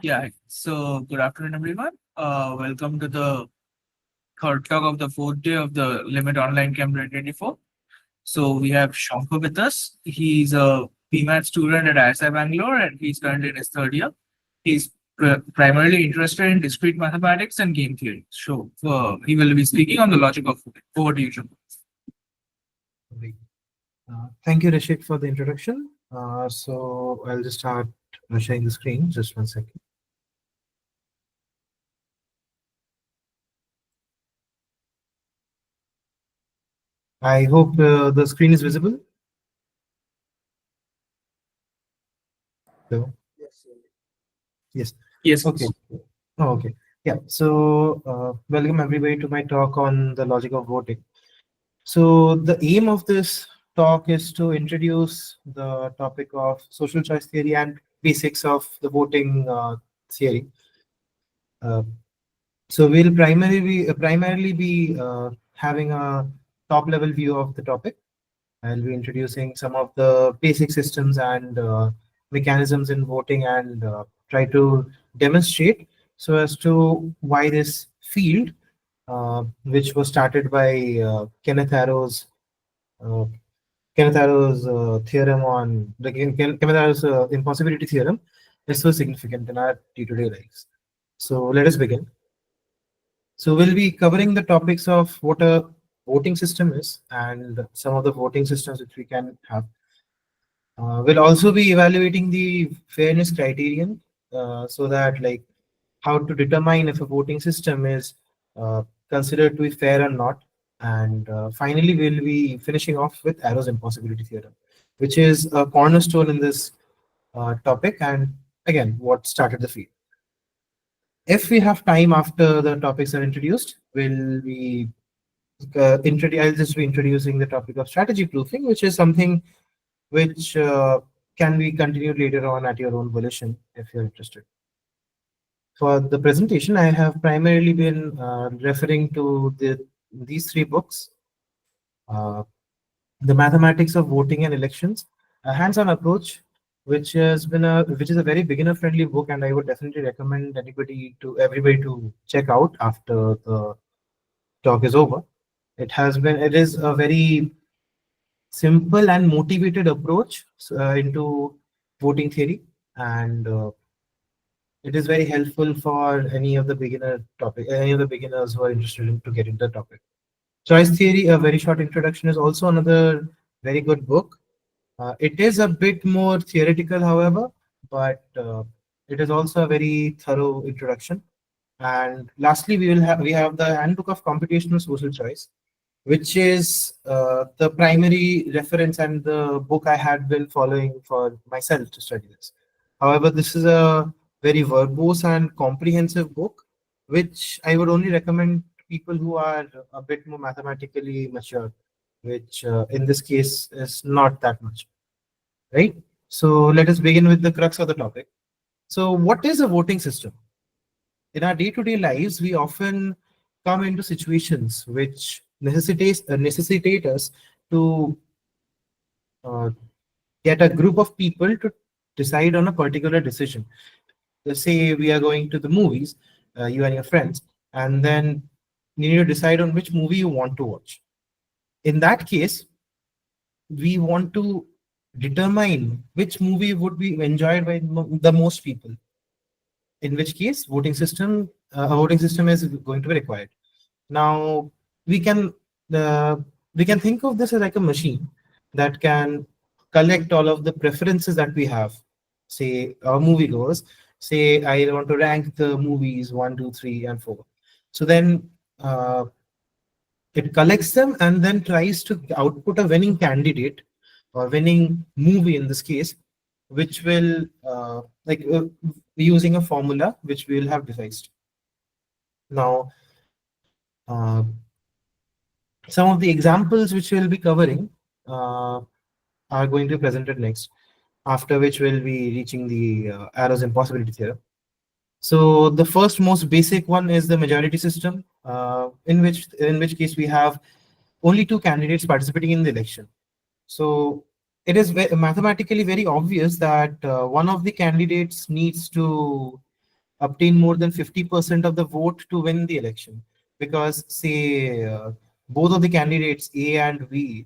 Yeah, so good afternoon, everyone. Welcome to the third talk of the fourth day of the Limit Online Camp 2024. So we have Shankha with us. He's a PMAT student at ISI Bangalore and he's currently in his third year. He's primarily interested in discrete mathematics and game theory. So he will be speaking on the logic of voting. Over to you, Shankha. Great. Thank you, Rishik, for the introduction. So I'll just start sharing the screen. Just 1 second. I hope the screen is visible. Hello? Yes. Yes. Okay. Oh, okay. Yeah. So welcome everybody to my talk on the logic of voting. So the aim of this talk is to introduce the topic of social choice theory and basics of the voting theory. Uh, So we'll primarily be having a top level view of the topic. I'll be introducing some of the basic systems and mechanisms in voting and try to demonstrate so as to why this field, which was started by uh, Kenneth Arrow's theorem on the Kenneth Arrow's impossibility theorem, is so significant in our day-to-day lives. So let us begin. So we'll be covering the topics of what a voting system is and some of the voting systems which we can have. We'll also be evaluating the fairness criterion so that like how to determine if a voting system is considered to be fair or not. And finally, we'll be finishing off with Arrow's impossibility theorem, which is a cornerstone in this topic and again, what started the field. If we have time after the topics are introduced, we'll be I'll just be introducing the topic of strategy proofing, which is something which can be continued later on at your own volition if you're interested. For the presentation, I have primarily been referring to these three books, uh, The Mathematics of Voting and Elections, a hands-on approach, which is a very beginner-friendly book, and I would definitely recommend everybody to check out after the talk is over. It is a very simple and motivated approach into voting theory, and it is very helpful for any of the beginners who are interested to get into the topic. Choice theory, a very short introduction, is also another very good book. It is a bit more theoretical, however, but it is also a very thorough introduction. And lastly, we have the Handbook of Computational Social Choice, which is the primary reference and the book I had been following for myself to study this. However, this is a very verbose and comprehensive book, which I would only recommend to people who are a bit more mathematically mature, which in this case is not that much, right? So let us begin with the crux of the topic. So, what is a voting system? In our day-to-day lives, we often come into situations which necessitate us to uh, get a group of people to decide on a particular decision. Let's say we are going to the movies, you and your friends, and then you need to decide on which movie you want to watch. In that case, we want to determine which movie would be enjoyed by the most people. In which case, a voting system is going to be required. Now we can uh, we can think of this as like a machine that can collect all of the preferences that we have. Say our moviegoers say I want to rank the movies 1, 2, 3, and 4. So then it collects them and then tries to output a winning candidate or winning movie in this case, which will using a formula which we will have devised. Now, uh, some of the examples which we'll be covering uh, are going to be presented next, after which we'll be reaching the Arrow's impossibility theorem. So the first most basic one is the majority system, in which case we have only two candidates participating in the election. So it is mathematically very obvious that one of the candidates needs to obtain more than 50% of the vote to win the election. Because, say, both of the candidates, A and B,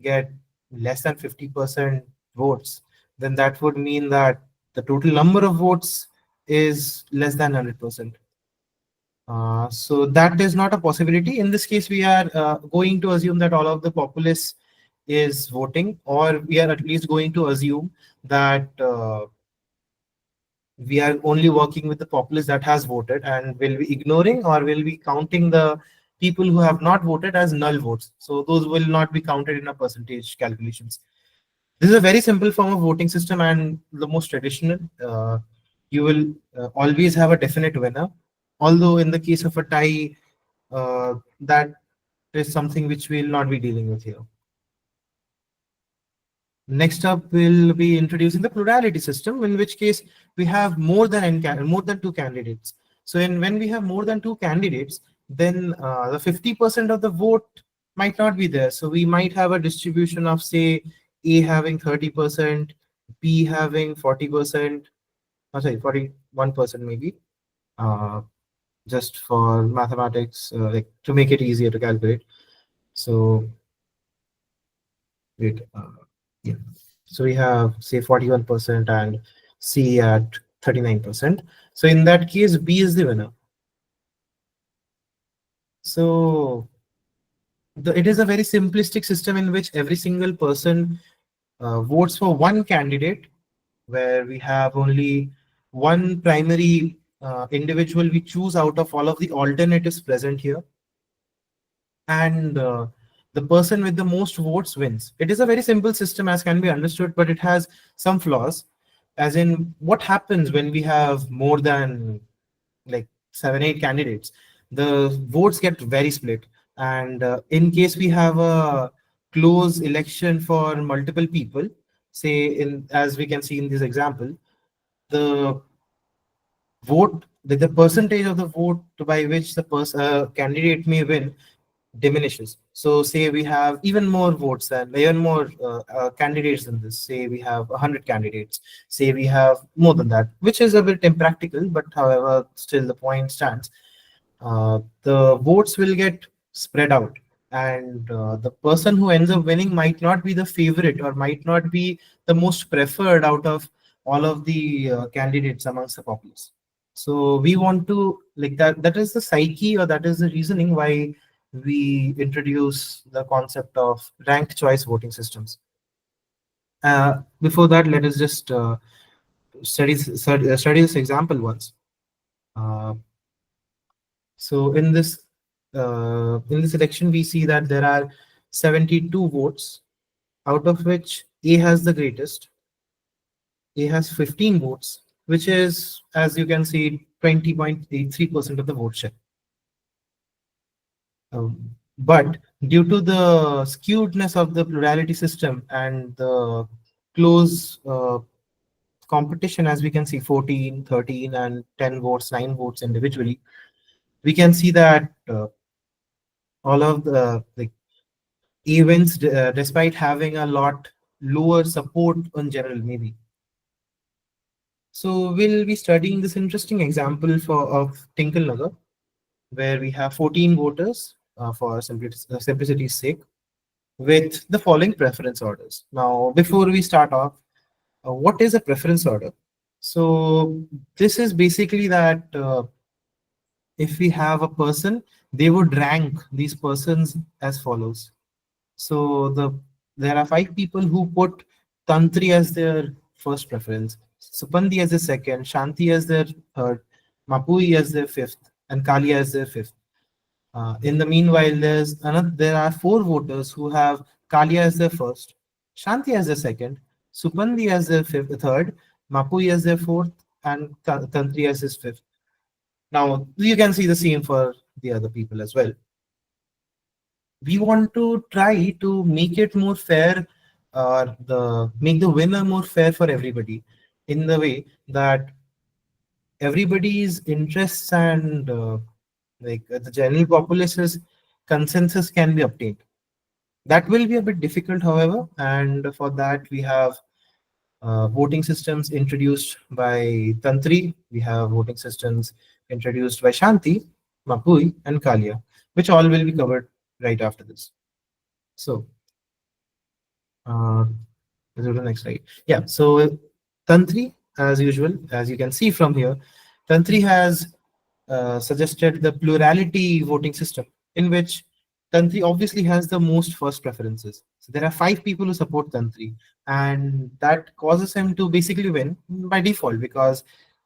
get less than 50% votes, then that would mean that the total number of votes is less than 100%. So that is not a possibility. In this case, we are going to assume that all of the populace is voting, or we are at least going to assume that we are only working with the populace that has voted, and will be ignoring or will be counting the people who have not voted as null votes. So those will not be counted in a percentage calculations. This is a very simple form of voting system and the most traditional. You will always have a definite winner. Although in the case of a tie, that is something which we will not be dealing with here. Next up, we'll be introducing the plurality system, in which case we have more than two candidates. So, when we have more than two candidates, then the 50% of the vote might not be there. So, we might have a distribution of, say, A having 30%, B having 40%, sorry, 41% maybe, uh, just for mathematics, like to make it easier to calculate. So, wait, yeah. So we have, say, 41% and C at 39%. So in that case, B is the winner. So it is a very simplistic system in which every single person votes for one candidate, where we have only one primary individual we choose out of all of the alternatives present here, and the person with the most votes wins. It is a very simple system as can be understood, but it has some flaws. As in, what happens when we have more than like 7, 8 candidates? The votes get very split, and in case we have a close election for multiple people, say in as we can see in this example, the the percentage of the vote by which the candidate may win diminishes. So say we have even more votes than even more candidates than this. Say we have 100 candidates. Say we have more than that, which is a bit impractical, but however, still the point stands. The votes will get spread out, and the person who ends up winning might not be the favorite or might not be the most preferred out of all of the candidates amongst the populace. So we want to like that is the psyche, or that is the reasoning why we introduce the concept of ranked choice voting systems. Before that, let us just study this example once. Uh, so in this election, we see that there are 72 votes, out of which A has the greatest. A has 15 votes, which is, as you can see, 20.83% of the vote share. But due to the skewedness of the plurality system and the close competition, as we can see, 14, 13, and 10 votes, 9 votes individually, we can see that all of the events, despite having a lot lower support in general, maybe. So we'll be studying this interesting example of Tinkelnagar, where we have 14 voters for simplicity's sake, with the following preference orders. Now, before we start off, what is a preference order? So this is basically that if we have a person, they would rank these persons as follows. So there are 5 people who put Tantri as their first preference, Supandi as their second, Shanti as their third, Mapui as their fifth, and Kali as their fifth. In the meanwhile, there are 4 voters who have Kalia as their first, Shanti as their second, Supandi as their third, Mapui as their fourth, and Tantri as his fifth. Now you can see the same for the other people as well. We want to try to make it more fair, or the make the winner more fair for everybody, in the way that everybody's interests and the general populace's consensus can be obtained. That will be a bit difficult, however, and for that we have voting systems introduced by Tantri. We have voting systems introduced by Shanti, Mapui, and Kalia, which all will be covered right after this. So, uh, let's go to the next slide. Yeah, so Tantri, as usual, as you can see from here, Tantri has suggested the plurality voting system, in which Tantri obviously has the most first preferences. So there are 5 people who support Tantri, and that causes him to basically win by default because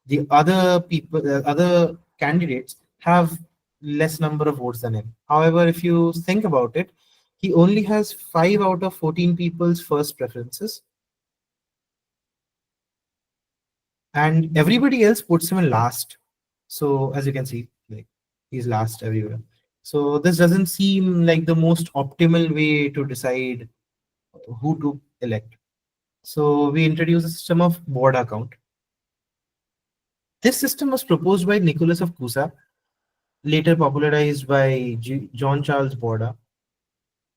the other people, other candidates have less number of votes than him. However, if you think about it, he only has 5 out of 14 people's first preferences, and everybody else puts him in last. So as you can see, like he's last everywhere. So this doesn't seem like the most optimal way to decide who to elect. So we introduce a system of board account. This system was proposed by Nicholas of Cusa, later popularized by John Charles Borda.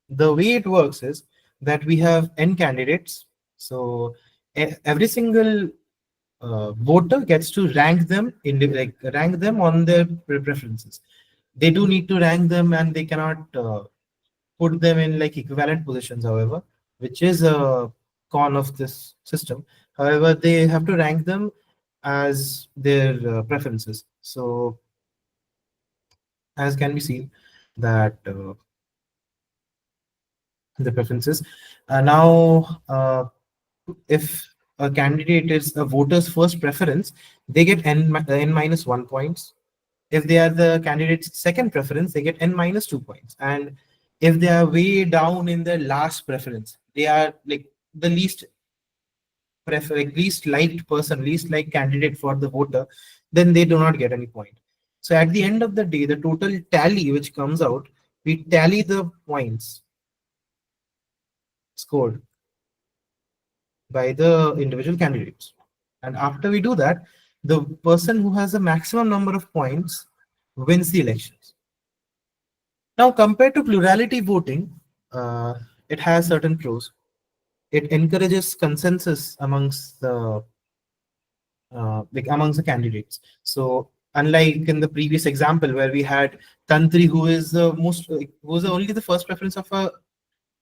The way it works is that we have n candidates. So every single voter gets to rank them in like rank them on their preferences. They do need to rank them, and they cannot put them in like equivalent positions. However, which is a con of this system. However, they have to rank them as their preferences. So as can be seen that the preferences now if a candidate is a voter's first preference, they get n minus 1 points. If they are the candidate's second preference, they get n minus 2 points. And if they are way down in their last preference, they are like the like least liked person, least liked candidate for the voter, then they do not get any point. So at the end of the day, the total tally which comes out, we tally the points scored by the individual candidates. And after we do that, the person who has the maximum number of points wins the elections. Now, compared to plurality voting, uh, it has certain pros. It encourages consensus amongst the candidates. So, unlike in the previous example where we had Tantri, who is the most, who was only the first preference of a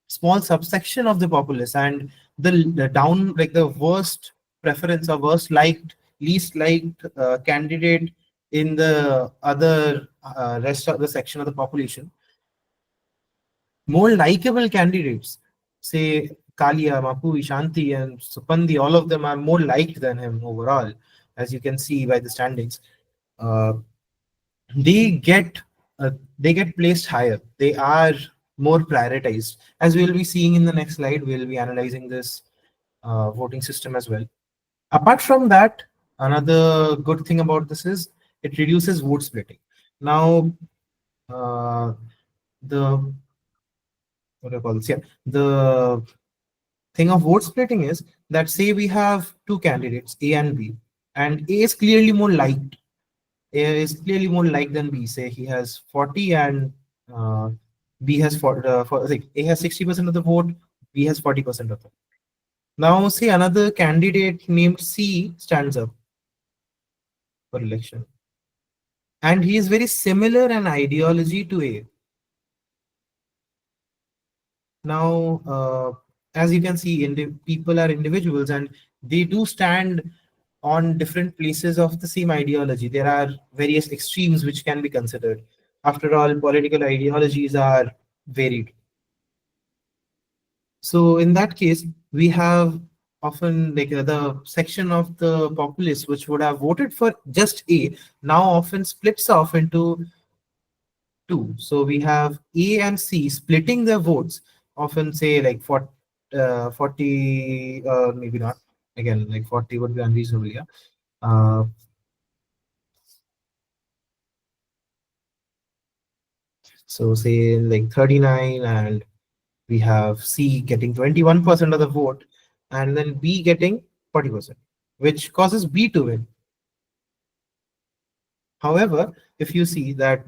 small subsection of the populace, and the down like the worst preference or worst liked least liked candidate in the other rest of the section of the population, more likable candidates, say Kalia, Mapui, Shanti, and Supandi, all of them are more liked than him overall, as you can see by the standings. uh, they get they get placed higher. They are more prioritized. As we'll be seeing in the next slide, we'll be analyzing this voting system as well. Apart from that, another good thing about this is it reduces vote splitting. Now, uh, the what do I call this? Yeah, the thing of vote splitting is that say we have two candidates, A and B, and A is clearly more liked. A is clearly more liked than B. Say he has 40 and uh, B has like A has 60% of the vote, B has 40% of it. Now, say another candidate named C stands up for election, and he is very similar in ideology to A. Now, as you can see, people are individuals, and they do stand on different places of the same ideology. There are various extremes which can be considered. After all, political ideologies are varied. So in that case, we have often like the section of the populace which would have voted for just A now often splits off into two. So we have A and C splitting their votes, often say like 40, maybe not. Again, like 40 would be unreasonable, yeah. Uh, so say like 39, and we have C getting 21% of the vote, and then B getting 40%, which causes B to win. However, if you see that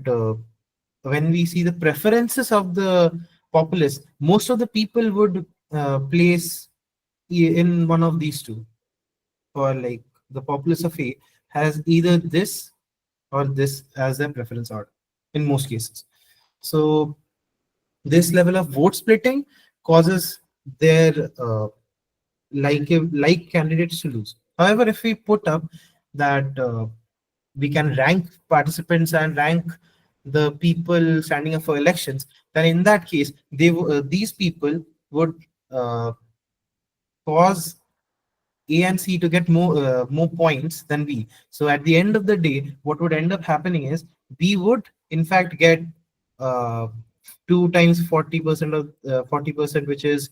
when we see the preferences of the populace, most of the people would place in one of these two. for like the populace of A has either this or this as their preference order in most cases. So this level of vote splitting causes their like candidates to lose. However, if we put up that we can rank participants and rank the people standing up for elections, then in that case, these people would uh, cause A and C to get more points than B. So at the end of the day, what would end up happening is B would in fact get uh, 2 times 40% of 40%, which is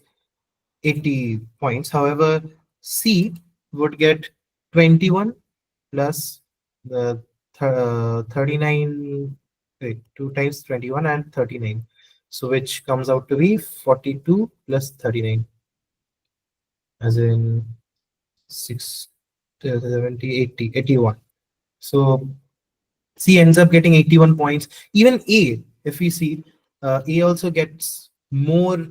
80 points. However, C would get 21 plus the 39, wait, 2 times 21 and 39. So which comes out to be 42 plus 39, as in 6, 70, 80, 81. So C ends up getting 81 points. Even A, if we see, A also gets more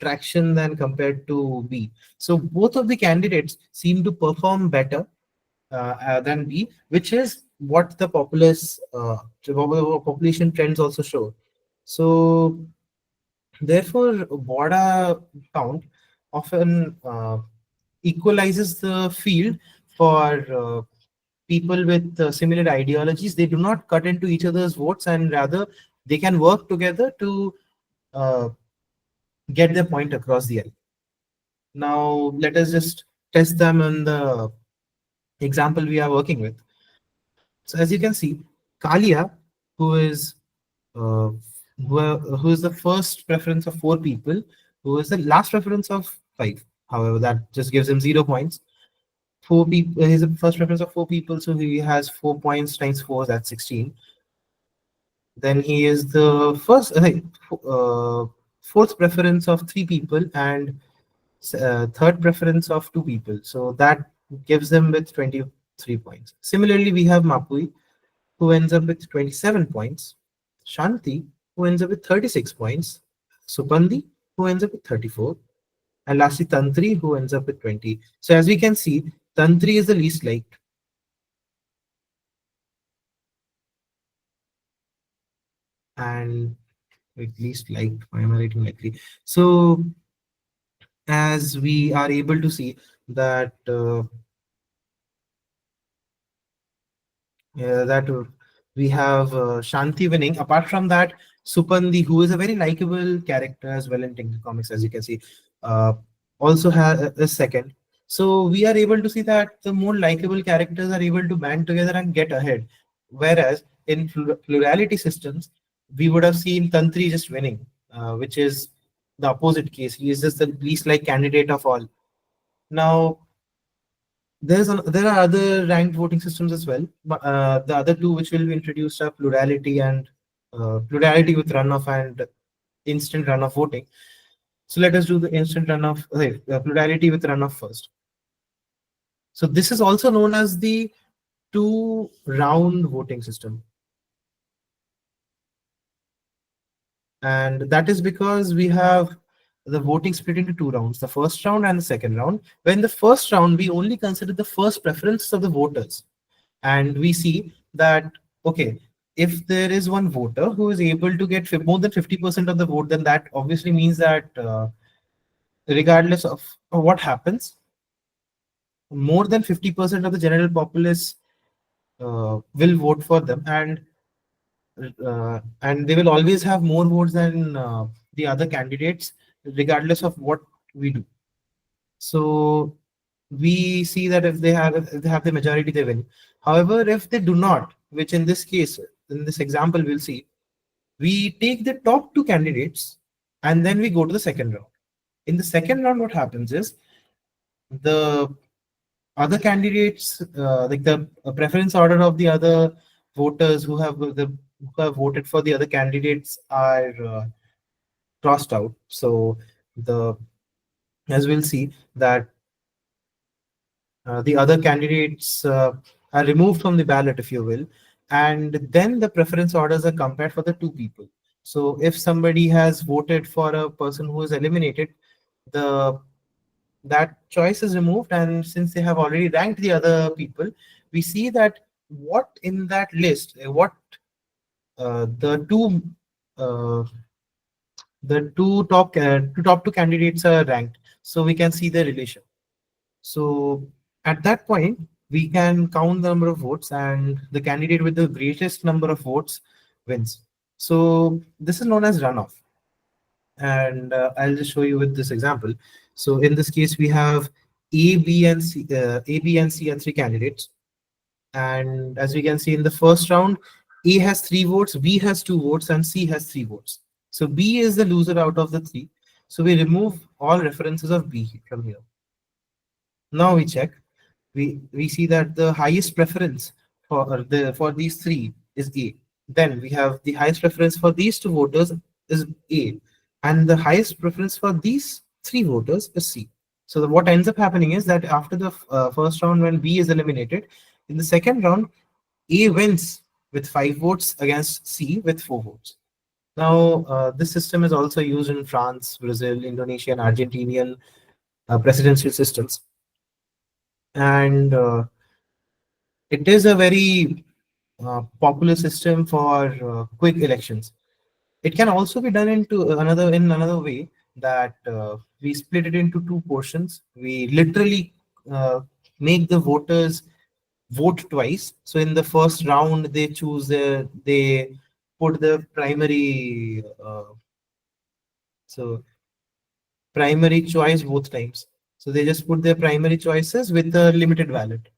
traction than compared to B. So both of the candidates seem to perform better than B, which is what the population trends also show. So therefore, Borda count often equalizes the field for people with similar ideologies. They do not cut into each other's votes, and rather they can work together to uh, get their point across the aisle. Now, let us just test them on the example we are working with. So, as you can see, Kalia, who is uh, who is the first preference of 4 people, who is the last preference of 5. However, that just gives him 0 points. 4 people, he's the first preference of 4 people, so he has 4 points times 4, that's 16. Then he is the fourth preference of 3 people and third preference of 2 people. So that gives them with 23 points. Similarly, we have Mapui, who ends up with 27 points, Shanti, who ends up with 36 points, Supandi, who ends up with 34, and lastly Tantri, who ends up with 20. So as we can see, Tantri is the least liked, and at least liked. Why am I writing likely? So as we are able to see that we have Shanti winning. Apart from that, Supandi, who is a very likable character as well in Tinker Comics, as you can see, uh, also has a second. So we are able to see that the more likable characters are able to band together and get ahead. Whereas in plurality systems, we would have seen Tantri just winning, which is the opposite case. He is just the least like candidate of all. Now, there are other ranked voting systems as well, but the other two which will be introduced are plurality and plurality with runoff and instant runoff voting. So let us do the instant runoff, plurality with runoff first. So this is also known as the two-round voting system, and that is because we have the voting split into 2 rounds, the first round and the second round. When the first round, we only consider the first preferences of the voters, and we see that, okay, if there is one voter who is able to get more than 50% of the vote, then that obviously means that regardless of what happens, more than 50% of the general populace will vote for them, and they will always have more votes than the other candidates regardless of what we do. So we see that if they have the majority, they win. However, if they do not, which in this case, in this example, we'll see, we take the top 2 candidates and then we go to the second round. In the second round, what happens is the other candidates, like the preference order of the other voters who have voted for the other candidates are crossed out. So the as we'll see that the other candidates are removed from the ballot, if you will, and then the preference orders are compared for the 2 people. So if somebody has voted for a person who is eliminated, the that choice is removed, and since they have already ranked the other people, we see that what in that list, what the two uh, two top two candidates are ranked, so we can see the relation. So at that point, we can count the number of votes, and the candidate with the greatest number of votes wins. So this is known as runoff, and I'll just show you with this example. So in this case, we have A, B, and C are three candidates, and as we can see in the first round, A has three votes, B has two votes, and C has three votes. So B is the loser out of the three. So we remove all references of B from here. Now we check. We see that the highest preference for these three is A. Then we have the highest preference for these two voters is A, and the highest preference for these three voters is C. So what ends up happening is that after the first round, when B is eliminated, in the second round, A wins with 5 votes against C with 4 votes. Now, this system is also used in France, Brazil, Indonesia, and Argentinian presidential systems. And it is a very popular system for quick elections. It can also be done into another way, that we split it into two portions. We literally make the voters vote twice. So in the first round, they put the so primary choice both times. So they just put their primary choices with a limited ballot.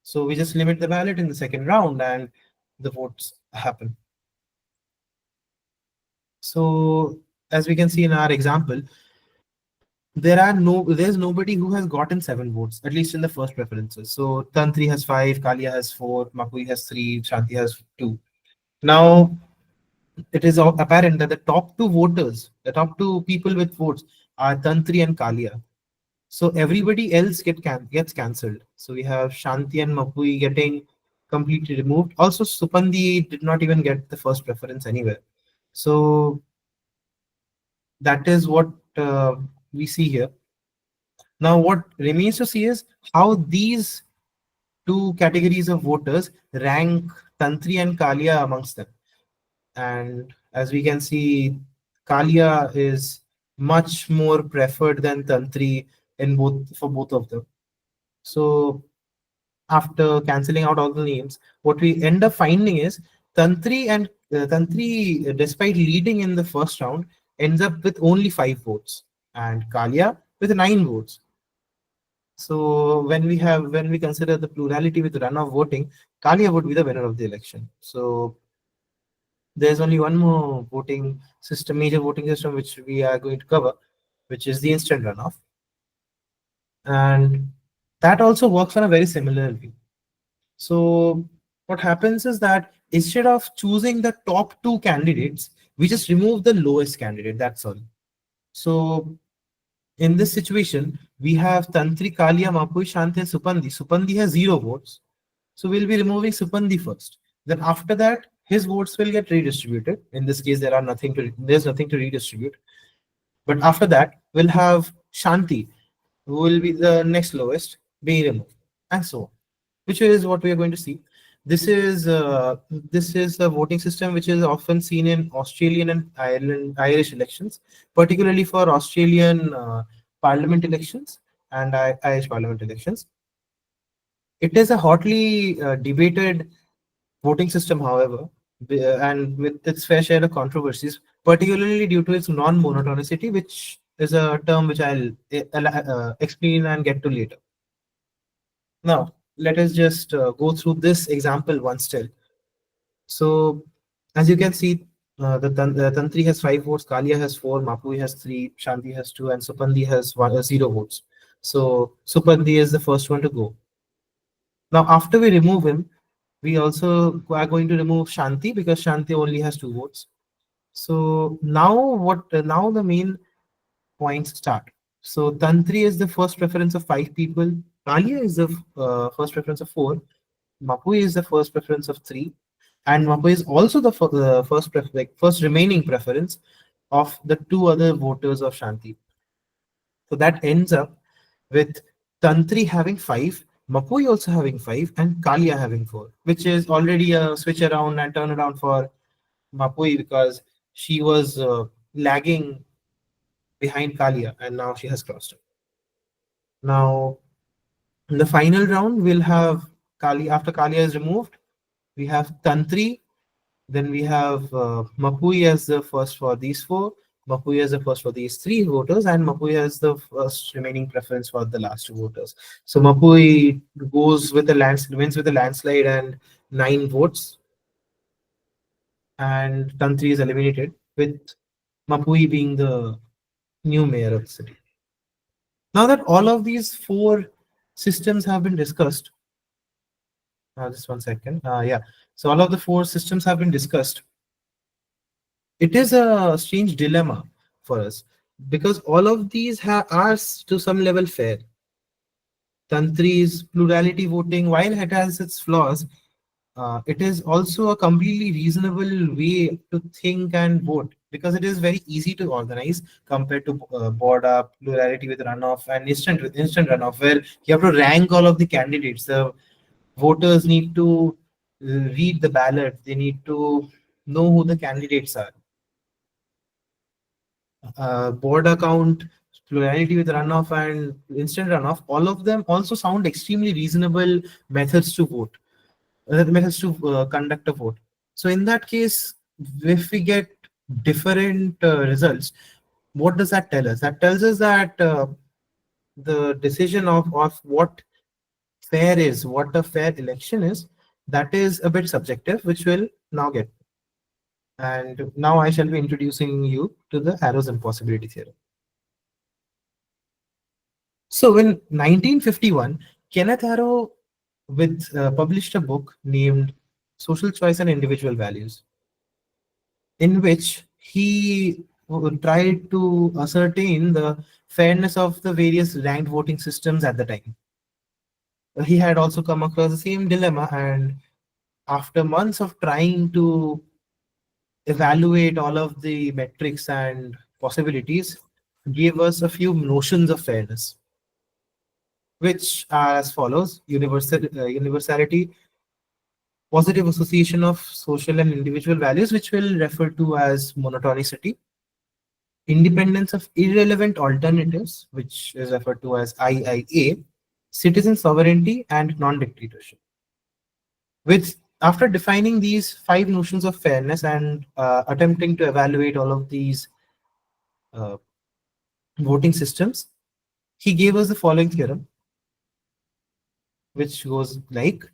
So we just limit the ballot in the second round, and the votes happen. So as we can see in our example, there's nobody who has gotten 7 votes, at least in the first preferences. So Tantri has 5, Kalia has 4, Makui has 3, Shanti has 2. Now it is apparent that the top two voters, the top two people with votes, are Tantri and Kalia. So everybody else gets cancelled. So we have Shanti and Mapui getting completely removed. Also, Supandi did not even get the first preference anywhere. So that is what we see here. Now, what remains to see is how these two categories of voters rank Tantri and Kalia amongst them. And as we can see, Kalia is much more preferred than Tantri in both for both of them. So after cancelling out all the names, what we end up finding is Tantri, despite leading in the first round, ends up with only 5 votes, and Kalia with 9 votes. So when we consider the plurality with runoff voting, Kalia would be the winner of the election. So there's only one more major voting system which we are going to cover, which is the instant runoff, and that also works on a very similar way. So what happens is that instead of choosing the top two candidates, we just remove the lowest candidate. That's all. So in this situation, we have Tantri, Kalia, Mapui, Shanti, and Supandi. Supandi has 0 votes. So we'll be removing Supandi first. Then after that, his votes will get redistributed. In this case, there's nothing to redistribute. But after that, we'll have Shanti, who will be the next lowest, being removed, and so on, which is what we are going to see. This is a voting system which is often seen in Australian and Irish elections, particularly for Australian parliament elections and Irish parliament elections. It is a hotly debated voting system, however, and with its fair share of controversies, particularly due to its non-monotonicity, which is a term which I'll explain and get to later. Now, let us just go through this example once still. So, as you can see, the Tantri has 5 votes, Kalia has 4, Mapui has 3, Shanti has 2, and Supandi has 0 votes. So, Supandi is the first one to go. Now, after we remove him, we also are going to remove Shanti because Shanti only has 2 votes. So now the main points start. So Tantri is the first preference of 5 people. Kalia is the first preference of 4. Mapui is the first preference of 3, and Mapui is also the first remaining preference of the 2 other voters of Shanti. So that ends up with Tantri having 5, Mapui also having 5, and Kalia having 4, which is already a switch around and turn around for Mapui because she was lagging behind Kalia and now she has crossed her. Now, in the final round, we'll have Kali. After Kalia is removed, we have Tantri. Then we have Mapui as the first for these four, Mapui as the first for these three voters, and Mapui as the first remaining preference for the last two voters. So Mapui goes with the wins with a landslide and 9 votes, and Tantri is eliminated, with Mapui being the new mayor of the city. Now that all of these four systems have been discussed, just 1 second. Yeah. So all of the four systems have been discussed. It is a strange dilemma for us because all of these are to some level fair. Tantri's plurality voting, while it has its flaws, it is also a completely reasonable way to think and vote because it is very easy to organize compared to board up, plurality with runoff, and instant runoff, where you have to rank all of the candidates. The voters need to read the ballot, they need to know who the candidates are. Board account, plurality with runoff, and instant runoff, all of them also sound extremely reasonable methods to vote, methods to conduct a vote. So in that case, if we get different results, what does that tell us? That tells us that the decision of what fair is, what a fair election is, that is a bit subjective, which we'll now get. And now I shall be introducing you to the Arrow's impossibility theorem. So in 1951, Kenneth Arrow published a book named Social Choice and Individual Values, in which he tried to ascertain the fairness of the various ranked voting systems at the time. He had also come across the same dilemma, and after months of trying to evaluate all of the metrics and possibilities, gave us a few notions of fairness, which are as follows: universality, positive association of social and individual values, which we'll refer to as monotonicity; independence of irrelevant alternatives, which is referred to as IIA; citizen sovereignty; and non-dictatorship. With After defining these 5 notions of fairness and attempting to evaluate all of these uh, voting systems, he gave us the following theorem, which goes like: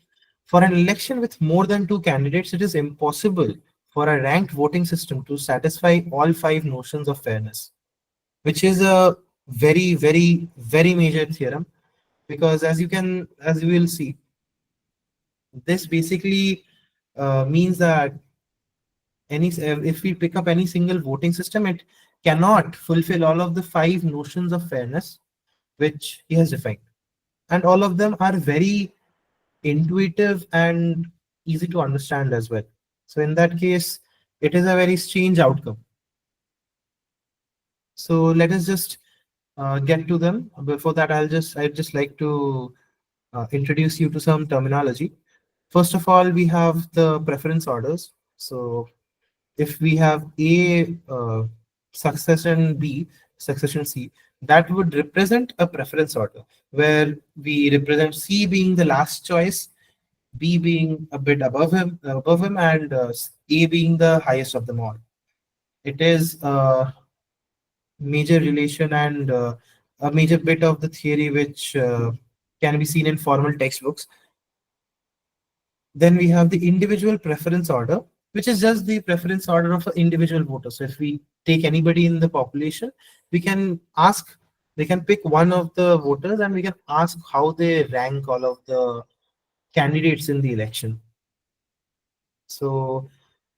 for an election with more than 2 candidates, it is impossible for a ranked voting system to satisfy all 5 notions of fairness, which is a very, very, very major theorem because, as you will see, this basically means that if we pick up any single voting system, it cannot fulfill all of the 5 notions of fairness which he has defined, and all of them are very intuitive and easy to understand as well. So in that case, it is a very strange outcome. So let us just get to them. Before that, I'd just like to introduce you to some terminology. First of all, we have the preference orders. So if we have A succession B, succession C, that would represent a preference order where we represent C being the last choice, B being a bit above him, and A being the highest of them all. It is a major relation and a major bit of the theory which can be seen in formal textbooks. Then we have the individual preference order, which is just the preference order of an individual voter. So if we take anybody in the population, we can ask, they can pick one of the voters and we can ask how they rank all of the candidates in the election. So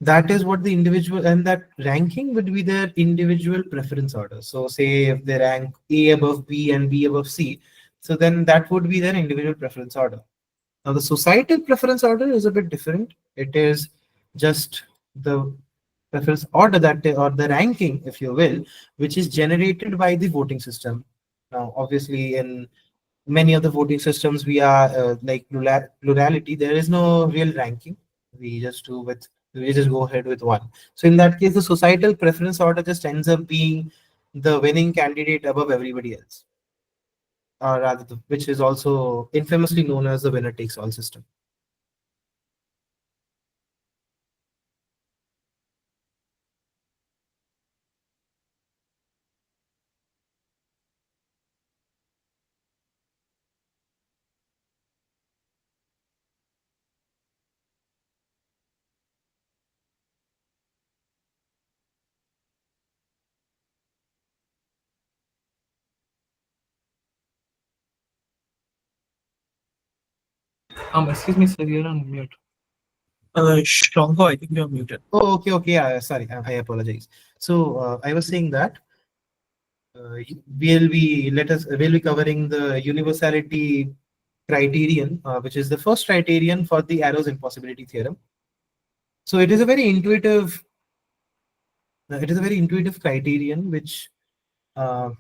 that is what the individual, and that ranking would be their individual preference order. So say if they rank A above B and B above C, so then that would be their individual preference order. Now, the societal preference order is a bit different. It is just the preference order or the ranking, if you will, which is generated by the voting system. Now, obviously, in many of the voting systems we are like plurality, there is no real ranking. We just do with we just go ahead with one. So in that case, the societal preference order just ends up being the winning candidate above everybody else, or rather, which is also infamously known as the winner takes all system. Excuse me, sir, you're on mute. Shankha, I think you're muted. Oh, okay, okay. Yeah, sorry, I apologize. So I was saying that we'll be covering the universality criterion, which is the first criterion for the arrow's impossibility theorem. So it is a very intuitive criterion uh,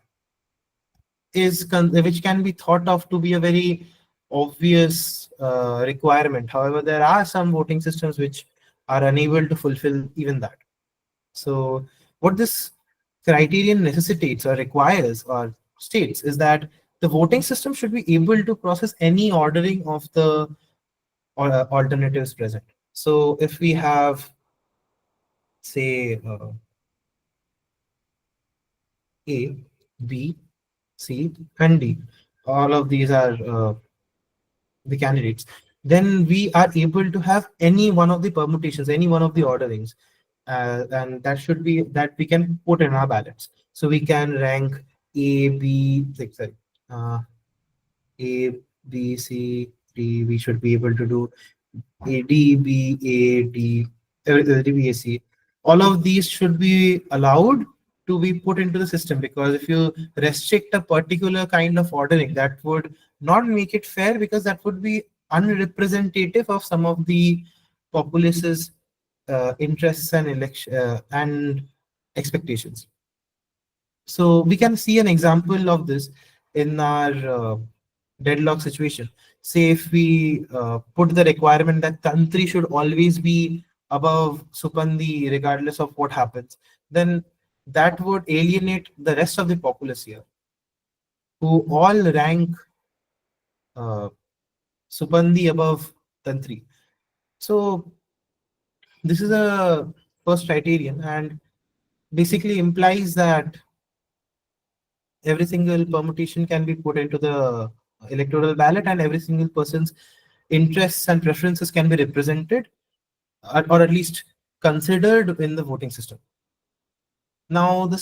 which can be thought of to be a very obvious requirement. However, there are some voting systems which are unable to fulfill even that. So, what this criterion necessitates or requires or states is that the voting system should be able to process any ordering of the alternatives present. So, if we have, say, A, B, C, and D, all of these are the candidates, then we are able to have any one of the permutations, any one of the orderings, and that should be that we can put in our ballots. So we can rank A, B, like, sorry, uh, A, B, C, D. We should be able to do A, D, B, A, D, D, B, A, C. All of these should be allowed to be put into the system, because if you restrict a particular kind of ordering, that would not make it fair, because that would be unrepresentative of some of the populace's interests and election and expectations. So we can see an example of this in our deadlock situation. Say if we put the requirement that Tantri should always be above Supandi regardless of what happens, then that would alienate the rest of the populace here, who all rank uh, Supandi above Tantri. So this is a first criterion, and basically implies that every single permutation can be put into the electoral ballot, and every single person's interests and preferences can be represented, or at least considered in the voting system. Now, the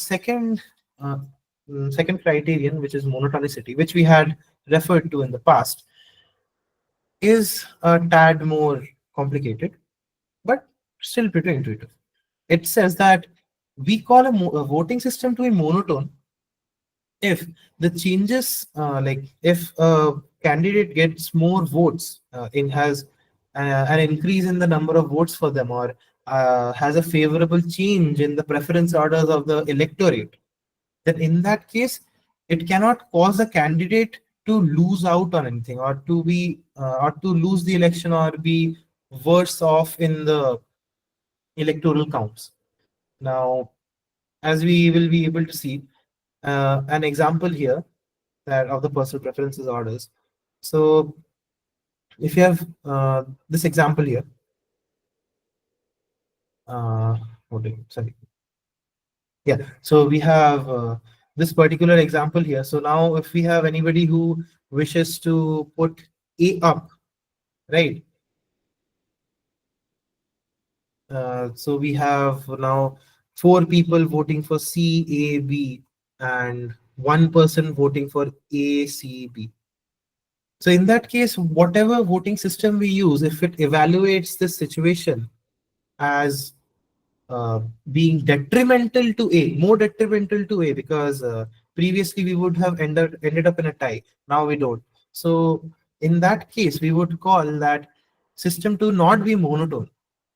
uh, second criterion, which is monotonicity, which we had referred to in the past, is a tad more complicated, but still pretty intuitive. It says that we call a voting system to be monotone if the changes, like if a candidate gets more votes, in has an increase in the number of votes for them, or has a favorable change in the preference orders of the electorate, then in that case it cannot cause the candidate to lose out on anything, or to lose the election, or be worse off in the electoral counts. Now, as we will be able to see an example here, that of the personal preferences orders. So if you have this example here, uh, sorry, yeah. So we have this particular example here. So now, if we have anybody who wishes to put A up, right? So we have now four people voting for C, A, B, and one person voting for A, C, B. So in that case, whatever voting system we use, if it evaluates this situation as being detrimental to A, more detrimental to A, because previously we would have ended up in a tie. Now we don't. So in that case, we would call that system to not be monotone,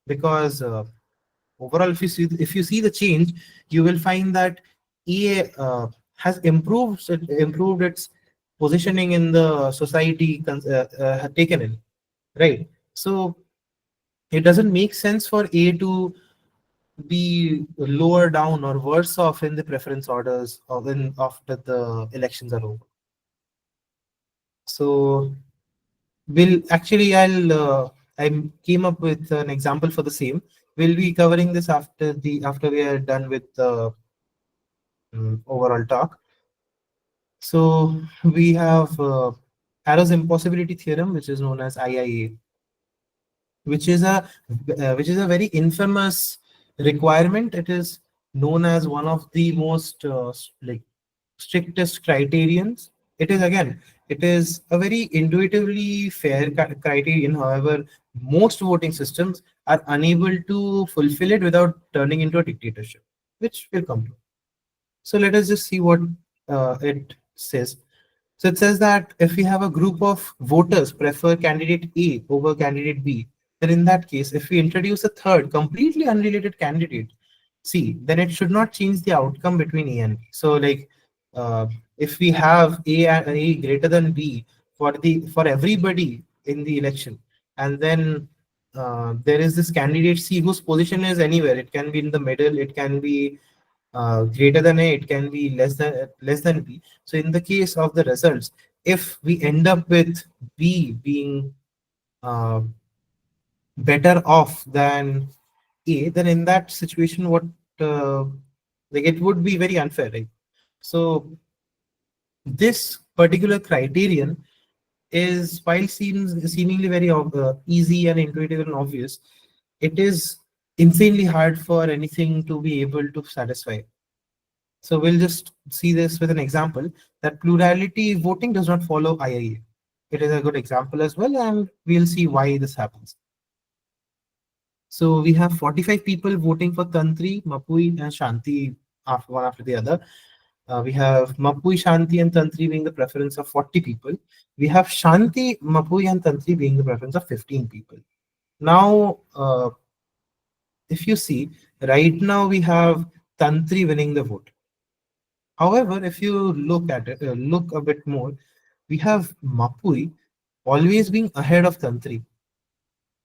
because overall, if you see the change, you will find that A has improved its positioning in the society had taken in, right? So it doesn't make sense for A to be lower down or worse off in the preference orders or when after the elections are over. So we'll actually I came up with an example for the same. We'll be covering this after we are done with the overall talk. So we have Arrow's impossibility theorem, which is known as IIA, which is a very infamous requirement. It is known as one of the most like strictest criterions. It is again, it is a very intuitively fair criterion. However, most voting systems are unable to fulfill it without turning into a dictatorship, which will come to. So let us just see what it says. So it says that if we have a group of voters prefer candidate A over candidate B, then in that case, if we introduce a third completely unrelated candidate, C, then it should not change the outcome between A and B. So like if we have A greater than B for everybody in the election, and then there is this candidate C whose position is anywhere. It can be in the middle. It can be greater than A, it can be less than B. So in the case of the results, if we end up with B being uh, better off than A, then in that situation, what uh, like it would be very unfair, right? So this particular criterion is, while seemingly very easy and intuitive and obvious, it is insanely hard for anything to be able to satisfy. So we'll just see this with an example that plurality voting does not follow IIA. It is a good example as well, and we'll see why this happens. So we have 45 people voting for Tantri, Mapui, and Shanti after one after the other. We have Mapui, Shanti, and Tantri being the preference of 40 people. We have Shanti, Mapui, and Tantri being the preference of 15 people. Now, if you see, right now we have Tantri winning the vote. However, if you look at it, look a bit more, we have Mapui always being ahead of Tantri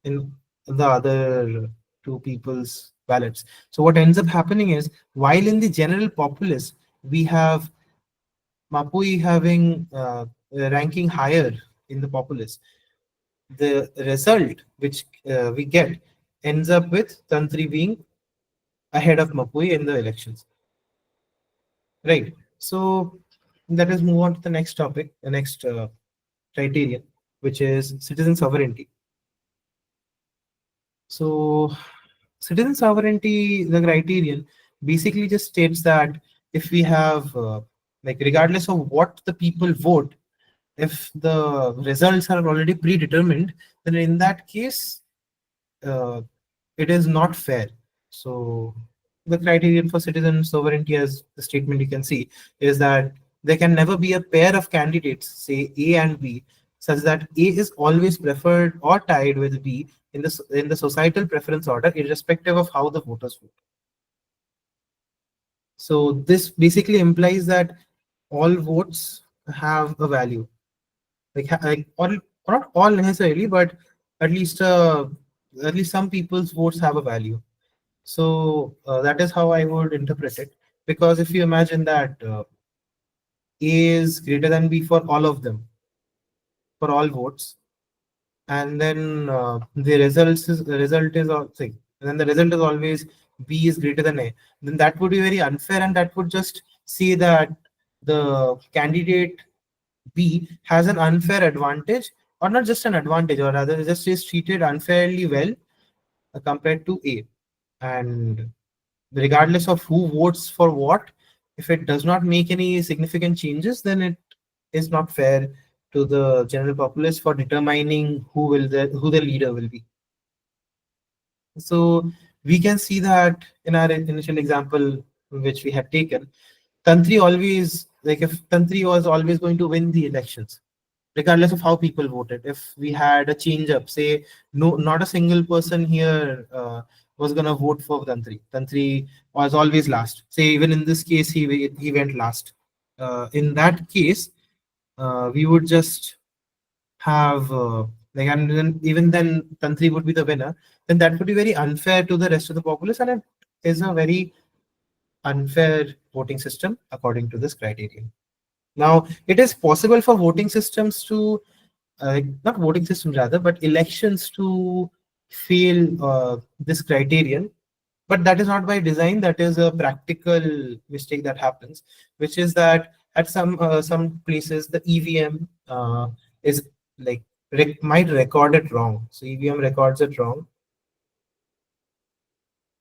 in the other two people's ballots. So what ends up happening is, while in the general populace, we have Mapui having ranking higher in the populace, the result which we get ends up with Tantri being ahead of Mapui in the elections. Right. So let us move on to the next topic, the next criterion, which is citizen sovereignty. So, citizen sovereignty, the criterion basically just states that if we have, like, regardless of what the people vote, if the results are already predetermined, then in that case, uh, it is not fair. So the criterion for citizen sovereignty, as the statement you can see, is that there can never be a pair of candidates, say A and B, such that A is always preferred or tied with B in the societal preference order, irrespective of how the voters vote. So this basically implies that all votes have a value, like or not all necessarily, but at least uh, at least some people's votes have a value. So that is how I would interpret it. Because if you imagine that A is greater than B for all of them, for all votes, and then the result is thing, and then the result is always B is greater than A, then that would be very unfair, and that would just say that the candidate B has an unfair advantage, or not just an advantage, or rather just is treated unfairly well compared to A. And regardless of who votes for what, if it does not make any significant changes, then it is not fair to the general populace for determining who the leader will be. So we can see that in our initial example which we had taken, Tantri always, like, if Tantri was always going to win the elections, regardless of how people voted. If we had a change up, say, no, not a single person here was gonna vote for Tantri. Tantri was always last. Say, even in this case, he went last. In that case, we would just have like, and then even then Tantri would be the winner, then that would be very unfair to the rest of the populace, and it is a very unfair voting system according to this criterion. Now, it is possible for voting systems to, not voting systems rather, but elections to fail this criterion, but that is not by design. That is a practical mistake that happens, which is that at some places the EVM is like might record it wrong. So EVM records it wrong,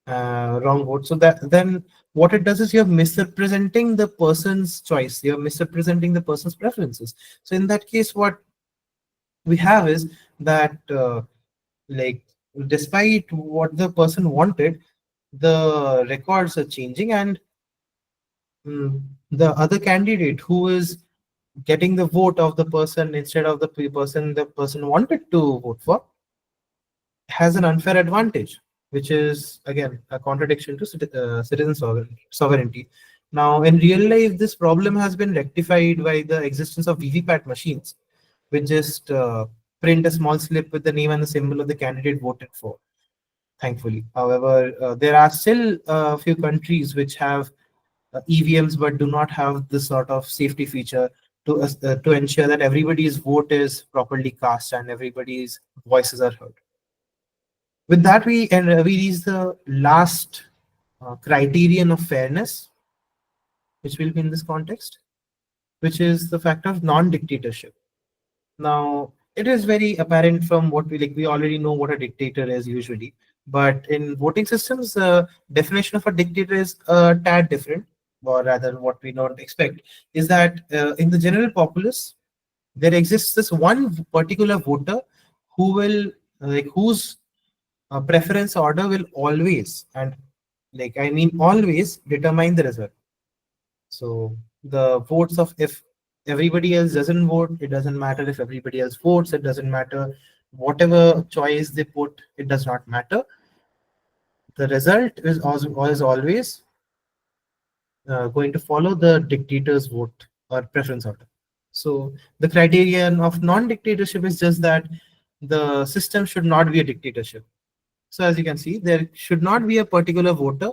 wrong vote. So that then what it does is you're misrepresenting the person's choice. You're misrepresenting the person's preferences. So in that case, what we have is that like despite what the person wanted, the records are changing, and the other candidate who is getting the vote of the person instead of the person the person wanted to vote for has an unfair advantage, which is again a contradiction to citizen sovereignty. Now, in real life, this problem has been rectified by the existence of VVPAT machines, which just print a small slip with the name and the symbol of the candidate voted for. Thankfully, however, there are still a few countries which have EVMs but do not have this sort of safety feature to ensure that everybody's vote is properly cast and everybody's voices are heard. With that, we reach the last criterion of fairness, which will be in this context, which is the fact of non-dictatorship. Now, it is very apparent from what we like. We already know what a dictator is usually, but in voting systems, the definition of a dictator is a tad different, or rather, what we don't expect is that in the general populace, there exists this one particular voter who will like whose preference order will always, and like I mean always, determine the result. So the votes of, if everybody else doesn't vote, it doesn't matter. If everybody else votes, it doesn't matter. Whatever choice they put, it does not matter. The result is always going to follow the dictator's vote or preference order. So the criterion of non-dictatorship is just that the system should not be a dictatorship. So as you can see, there should not be a particular voter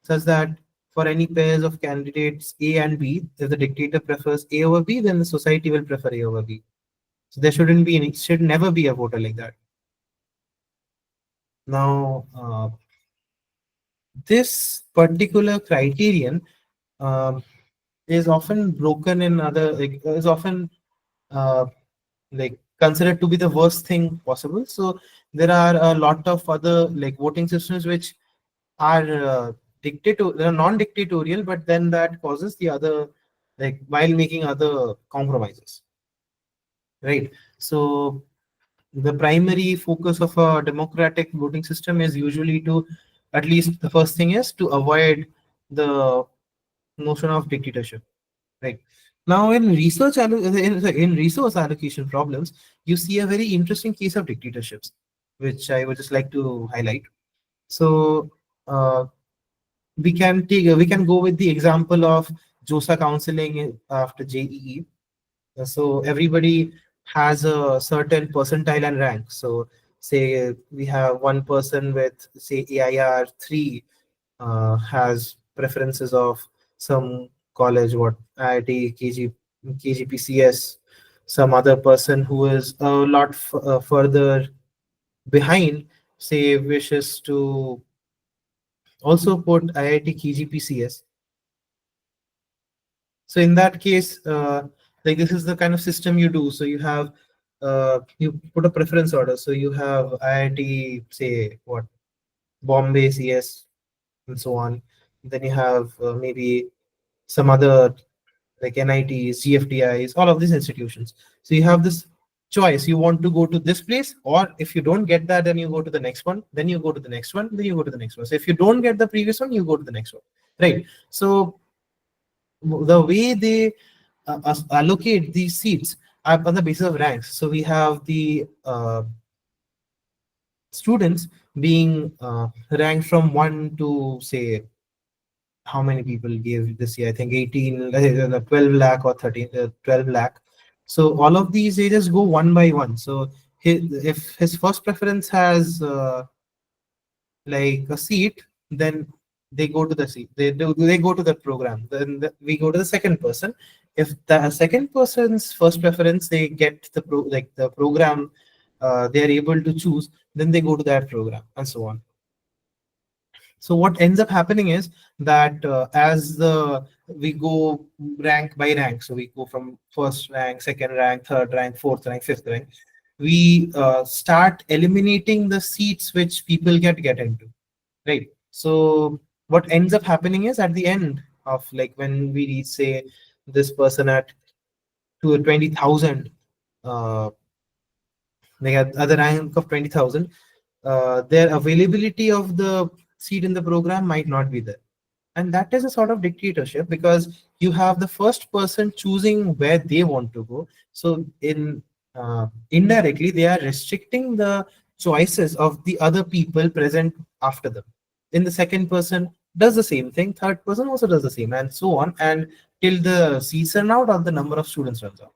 such that for any pairs of candidates A and B, if the dictator prefers A over B, then the society will prefer A over B. So there shouldn't be any, should never be a voter like that. Now, this particular criterion um, is often broken in other, like, is often uh, like considered to be the worst thing possible. So there are a lot of other like voting systems which are they are non-dictatorial, but then that causes the other, like while making other compromises, right? So the primary focus of a democratic voting system is usually to, at least the first thing is to avoid the notion of dictatorship, right? Now in in resource allocation problems, you see a very interesting case of dictatorships, which I would just like to highlight. So uh, we can go with the example of JOSA counseling after JEE. So everybody has a certain percentile and rank. So say we have one person with say AIR 3 has preferences of some college, what IIT, KGPCS. Some other person who is a lot further behind, say wishes to also put IIT KGPCS. So in that case, like this is the kind of system you do. So you have you put a preference order. So you have IIT, say what, Bombay CS, and so on. Then you have maybe some other like NITs, GFDIs, all of these institutions. So you have this choice. You want to go to this place, or if you don't get that, then you go to the next one. Then you go to the next one. Then you go to the next one. So if you don't get the previous one, you go to the next one, right? So the way they allocate these seats are on the basis of ranks. So we have the students being ranked from 1 to say, how many people gave this year? I think 18, 12 lakh or 13, 12 lakh. So all of these, they just go one by one. So if his first preference has like a seat, then they go to the seat. They go to the program. Then we go to the second person. If the second person's first preference, they get the program they are able to choose, then they go to that program, and so on. So what ends up happening is that as the we go rank by rank, so we go from first rank, second rank, third rank, fourth rank, fifth rank, we start eliminating the seats which people get into, right? So what ends up happening is at the end of, like, when we reach, say, this person at to 20,000, uh, they have other rank of 20,000, their availability of the seat in the program might not be there. And that is a sort of dictatorship, because you have the first person choosing where they want to go. So in indirectly, they are restricting the choices of the other people present after them. In the second person does the same thing, third person also does the same, and so on, and till the seats run out or the number of students runs out.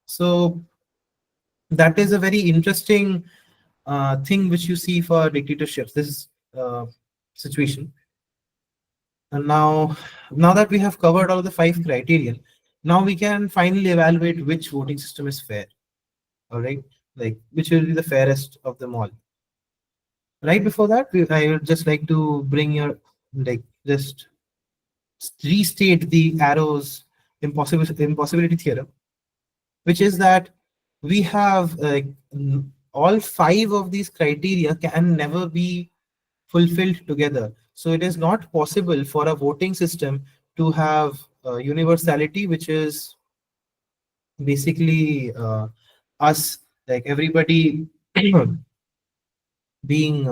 So that is a very interesting thing which you see for dictatorships. This situation. And now that we have covered all the five criterion, now we can finally evaluate which voting system is fair. All right, like which will be the fairest of them all. Right before that, I would just like to bring your, like, just restate the arrows impossibility theorem, which is that we have all five of these criteria can never be fulfilled together. So it is not possible for a voting system to have universality, which is basically us, like everybody being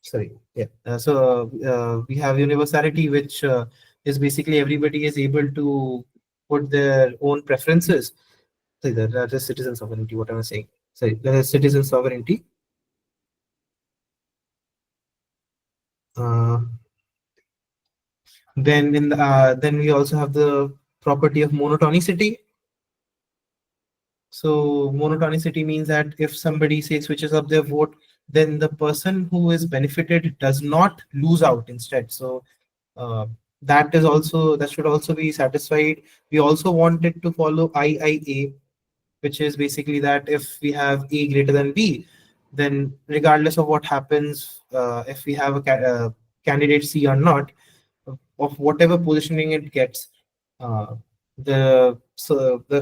sorry, yeah. We have universality, which is basically everybody is able to put their own preferences. Sorry, that is citizen sovereignty. What am I saying? Sorry, that is citizen sovereignty. Uh, then we also have the property of monotonicity. So monotonicity means that if somebody, say, switches up their vote, then the person who is benefited does not lose out instead. So that should also be satisfied. We also want it to follow IIA, which is basically that if we have A greater than B, then regardless of what happens, if we have a candidate C or not, of whatever positioning it gets, uh, the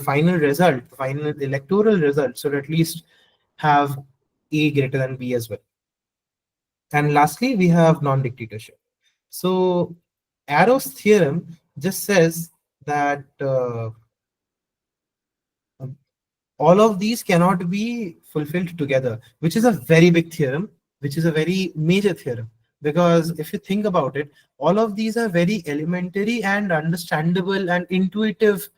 final result, the final electoral result, should at least have A greater than B as well. And lastly, we have non-dictatorship. So Arrow's theorem just says that all of these cannot be fulfilled together, which is a very big theorem, which is a very major theorem. Because if you think about it, all of these are very elementary and understandable and intuitive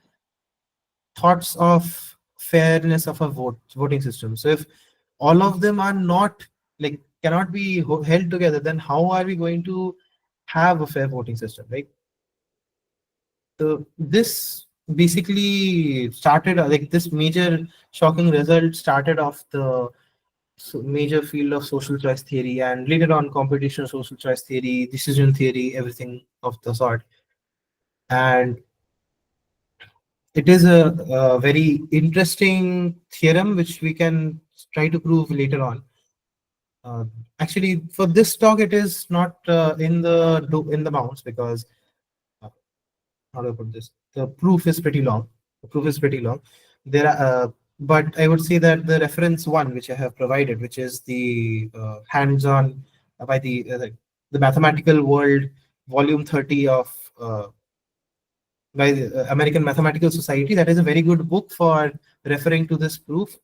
thoughts of fairness of a voting system. So if all of them are not, like, cannot be held together, then how are we going to have a fair voting system, right? So this basically started like this major shocking result started off the major field of social choice theory, and later on computational social choice theory, decision theory, everything of the sort. And it is a very interesting theorem which we can try to prove later on. Uh, Actually, for this talk, it is not in the bounds, because uh, how do I put this? The proof is pretty long. The proof is pretty long. There are, but I would say that the reference one which I have provided, which is the hands-on by the Mathematical World, Volume 30 of by the American Mathematical Society, that is a very good book for referring to this proof.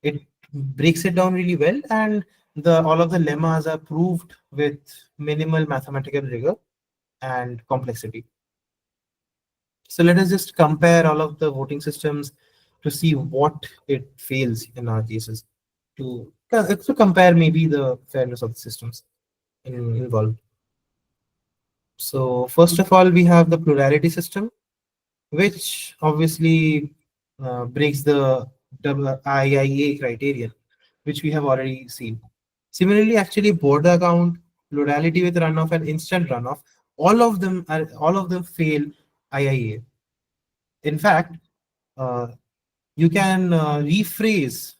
It breaks it down really well, and the all of the lemmas are proved with minimal mathematical rigor and complexity. So let us just compare all of the voting systems to see what it fails in our cases, to compare maybe the fairness of the systems involved. So first of all, we have the plurality system, which obviously breaks the IIA criterion, which we have already seen. Similarly, actually, border count, plurality with runoff, and instant runoff, all of them fail IIA. In fact, uh, you can rephrase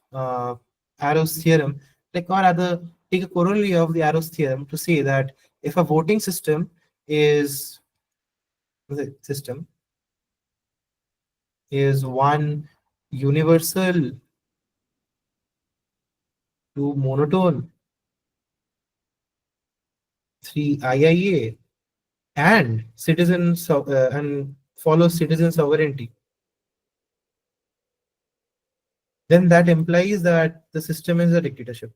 Arrow's theorem, like or rather take a corollary of the Arrow's theorem to say that if a voting is system is one universal, two monotone, three IIA, and and follows citizen sovereignty, then that implies that the system is a dictatorship,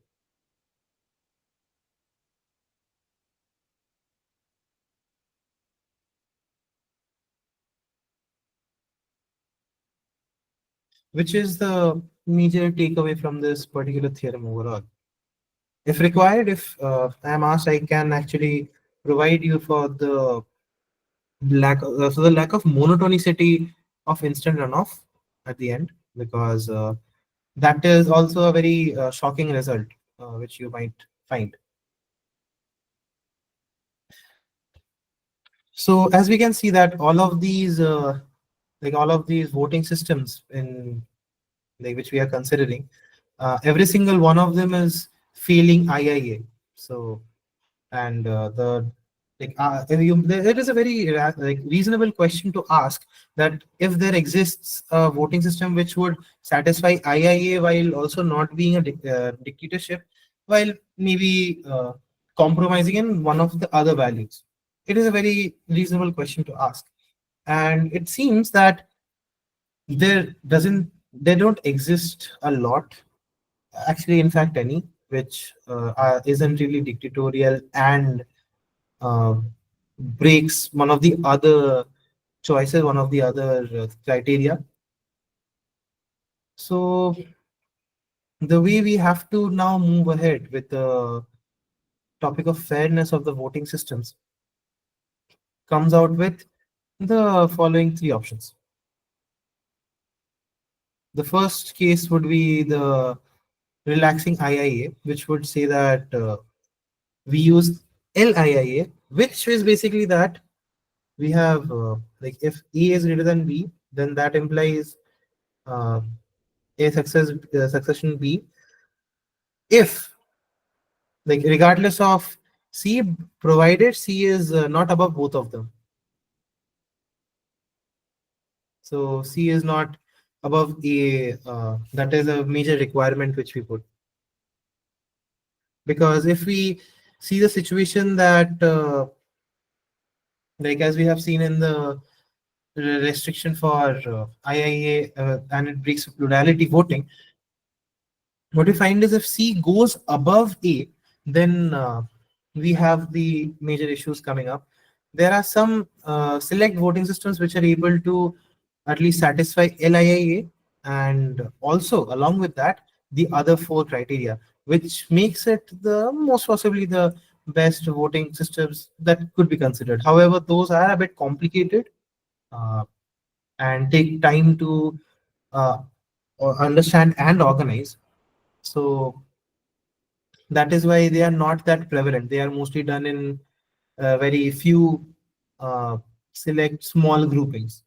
which is the major takeaway from this particular theorem overall. If required, if I am asked, I can actually provide you for the lack of monotonicity of instant runoff at the end, because that is also a very shocking result, which you might find. So as we can see that all of these voting systems in like which we are considering, every single one of them is failing IIA. So and the it is a very reasonable question to ask that if there exists a voting system which would satisfy IIA while also not being a dictatorship, while maybe compromising in one of the other values. It is a very reasonable question to ask, and it seems that there don't exist a lot, actually in fact any, which isn't really dictatorial and uh, breaks one of the other choices, one of the other criteria. So the way we have to now move ahead with the topic of fairness of the voting systems comes out with the following three options. The first case would be the relaxing IIA, which would say that we use LIIA, which is basically that we have if A is greater than B, then that implies uh, succession B if regardless of C, provided C is not above both of them. So C is not above A. That is a major requirement which we put, because if we see the situation that as we have seen in the restriction for IIA, and it breaks plurality voting, what we find is if C goes above A, then we have the major issues coming up. There are some select voting systems which are able to at least satisfy LIIA, and also along with that, the other four criteria, which makes it the most possibly the best voting systems that could be considered. However, those are a bit complicated uh, and take time to uh, understand and organize. So that is why they are not that prevalent. They are mostly done in very few uh, select small groupings.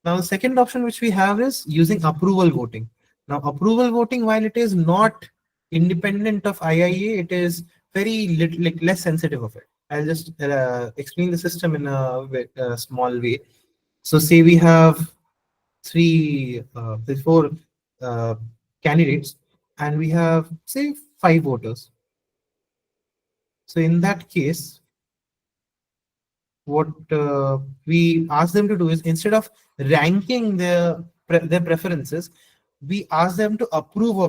Now, the second option which we have is using approval voting. Now, approval voting, while it is not independent of IIA, it is very less sensitive of it. I'll just explain the system in a small way. So, say we have four uh, candidates, and we have say five voters. So in that case, what we ask them to do is, instead of ranking their preferences, we ask them to approve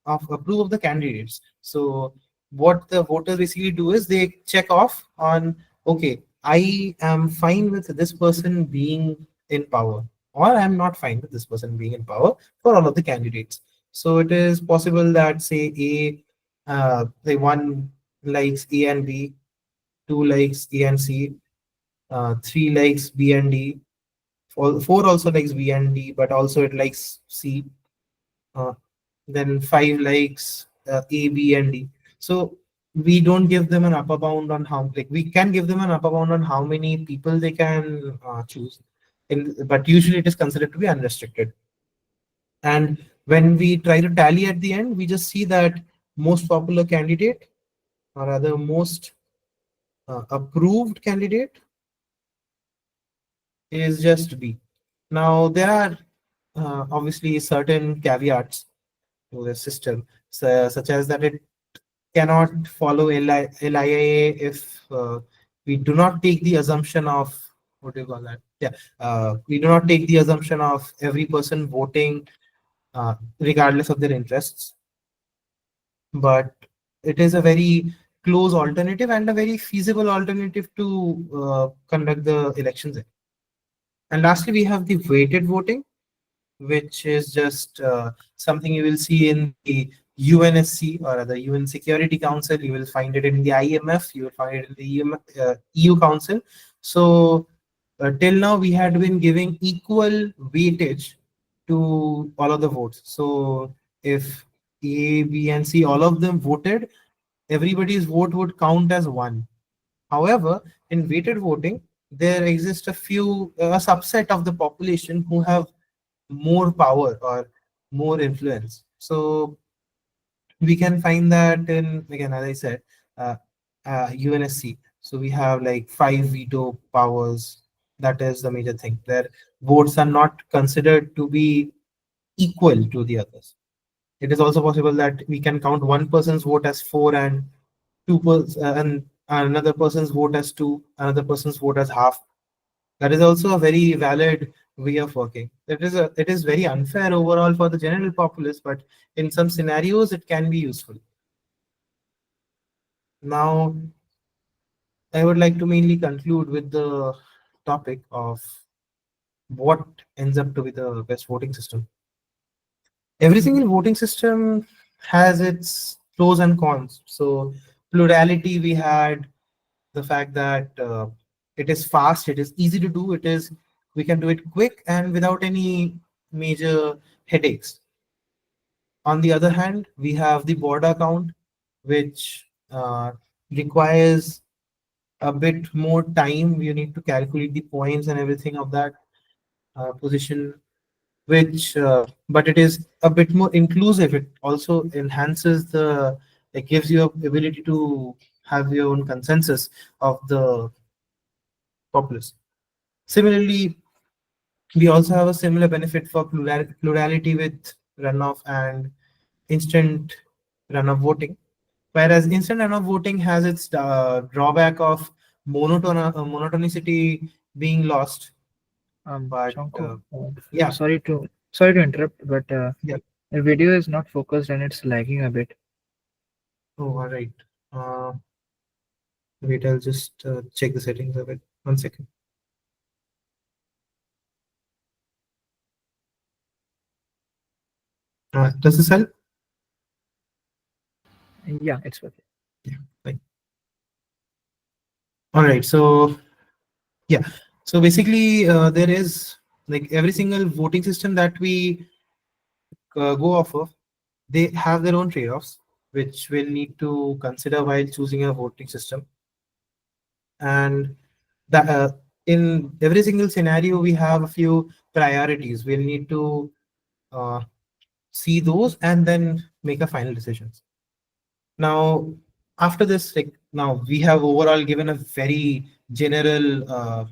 of the candidates. So what the voters basically do is they check off on, okay, I am fine with this person being in power, or I'm not fine with this person being in power for all of the candidates. So it is possible that say one likes A and B, two likes A and C, three likes B and D, Four also likes B and D, but also it likes C. Uh, then five likes A, B, and D. So we don't give them an upper bound on how, like, we can give them an upper bound on how many people they can choose, but usually it is considered to be unrestricted. And when we try to tally at the end, we just see that most popular candidate, or rather most approved candidate, is just B. Now there are obviously certain caveats to the system, such as that it cannot follow LIA if we do not take the assumption of, what do you call that? Yeah, we do not take the assumption of every person voting regardless of their interests, but it is a very close alternative and a very feasible alternative to conduct the elections in. And lastly, we have the weighted voting, which is just something you will see in the UNSC, or the UN Security Council. You will find it in the IMF. You will find it in the EU Council. So till now, we had been giving equal weightage to all of the votes. So if A, B, and C, all of them voted, everybody's vote would count as one. However, in weighted voting, there exists a subset of the population who have more power or more influence. So we can find that in, again, as I said, uh, UNSC. So we have like five veto powers. That is the major thing. Their votes are not considered to be equal to the others. It is also possible that we can count one person's vote as four, and and another person's vote as two, another person's vote as half. That is also a very valid way of working. It is very unfair overall for the general populace, but in some scenarios it can be useful. Now, I would like to mainly conclude with the topic of what ends up to be the best voting system. Every single voting system has its pros and cons. So plurality, we had the fact that it is fast, it is easy to do, it is, we can do it quick and without any major headaches. On the other hand, we have the border count, which requires a bit more time. You need to calculate the points and everything of that position, which but it is a bit more inclusive. It also enhances the, it gives you ability to have your own consensus of the populace. Similarly, we also have a similar benefit for plurality with runoff and instant runoff voting. Whereas instant runoff voting has its drawback of monotonicity being lost. But Shankha, yeah, sorry to interrupt, but yeah. the video is not focused and it's lagging a bit. Oh, all right. Uh, Wait, I'll just check the settings of it. 1 second. Does this help? Yeah, it's okay. Yeah. Fine. All right. So yeah. So basically, there is, like, every single voting system that we go off of, they have their own trade-offs, which we'll need to consider while choosing a voting system. And that in every single scenario, we have a few priorities. We'll need to uh, see those and then make a final decisions. Now, after this, like, now we have overall given a very general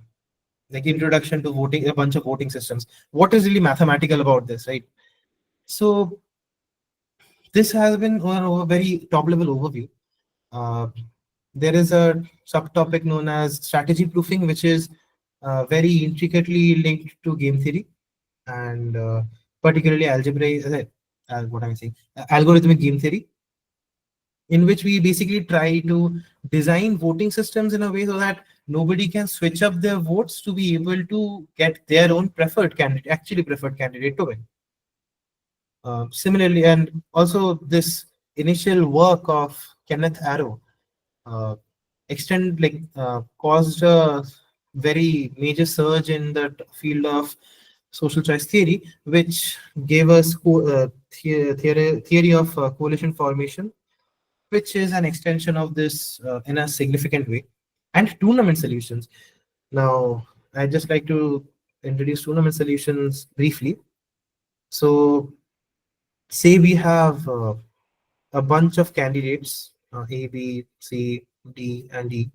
like introduction to voting, a bunch of voting systems. What is really mathematical about this, right? So this has been a very top level overview. Uh, there is a subtopic known as strategy proofing, which is very intricately linked to game theory and particularly what am I saying? Algorithmic game theory, in which we basically try to design voting systems in a way so that nobody can switch up their votes to be able to get their own preferred candidate, actually preferred candidate, to win. Similarly, and also this initial work of Kenneth Arrow uh, caused a very major surge in that field of social choice theory, which gave us theory of coalition formation, which is an extension of this in a significant way, and tournament solutions. Now, I'd just like to introduce tournament solutions briefly. So, say we have a bunch of candidates A, B, C, D, and E,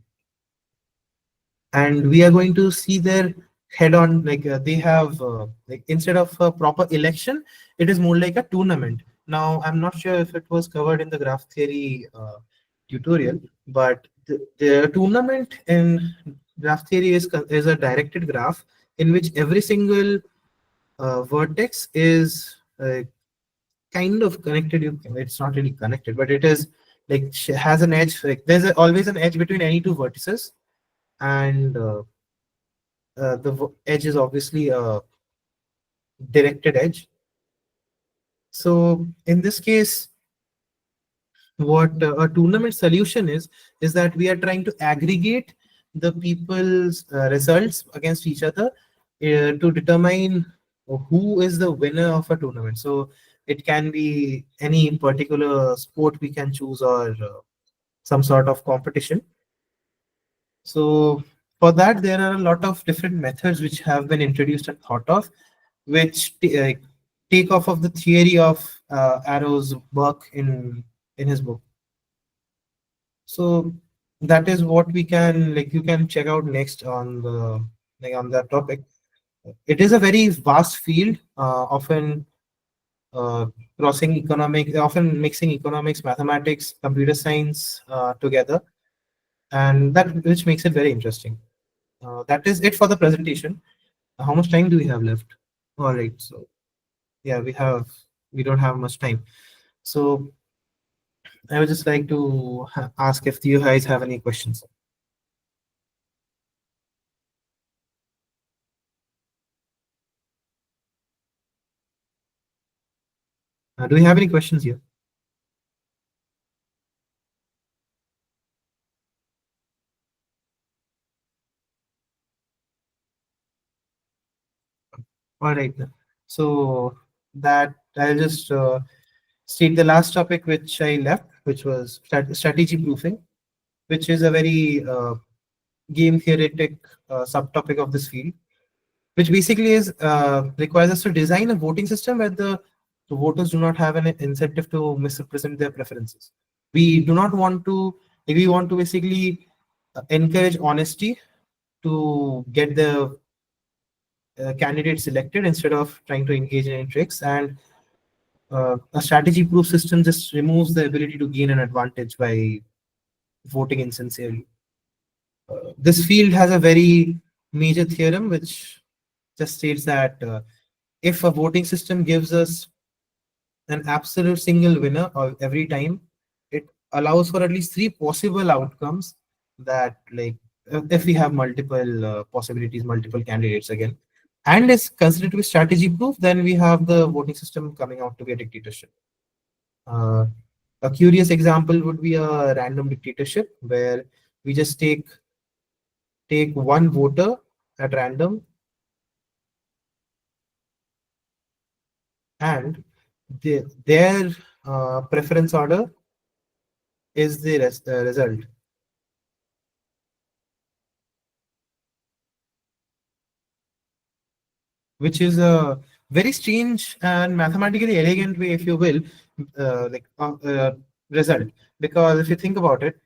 and we are going to see their head on, like they have like instead of a proper election, it is more like a tournament. Now, I'm not sure if it was covered in the graph theory tutorial, but the tournament in graph theory is a directed graph in which every single vertex is kind of connected. It's not really connected, but it is like has an edge. Like there's always an edge between any two vertices, and the edge is obviously a directed edge. So in this case, what a tournament solution is that we are trying to aggregate the people's results against each other to determine who is the winner of a tournament. So it can be any particular sport we can choose, or some sort of competition. So for that, there are a lot of different methods which have been introduced and thought of, which take off of the theory of Arrow's work in his book. So that is what we can, like, you can check out next on the, like, on that topic. It is a very vast field, often uh, crossing economic, often mixing economics, mathematics, computer science together, and that which makes it very interesting. That is it for the presentation. How much time do we have left? All right, so yeah, we don't have much time. So I would just like to ask if you guys have any questions. Do we have any questions here? All right. Then. So that I'll just state the last topic which I left, which was strategy proofing, which is a very game theoretic subtopic of this field, which basically is requires us to design a voting system where the voters do not have an incentive to misrepresent their preferences. We do not want to. We want to basically encourage honesty to get the candidate selected instead of trying to engage in any tricks. And a strategy proof system just removes the ability to gain an advantage by voting insincerely. This field has a very major theorem which just states that if a voting system gives us an absolute single winner of every time, it allows for at least three possible outcomes, that, like, if we have multiple possibilities, multiple candidates again, and is considered to be strategy proof, then we have the voting system coming out to be a dictatorship. Uh, a curious example would be a random dictatorship where we just take one voter at random, and their preference order is the result, which is a very strange and mathematically elegant way, if you will, like result. Because if you think about it,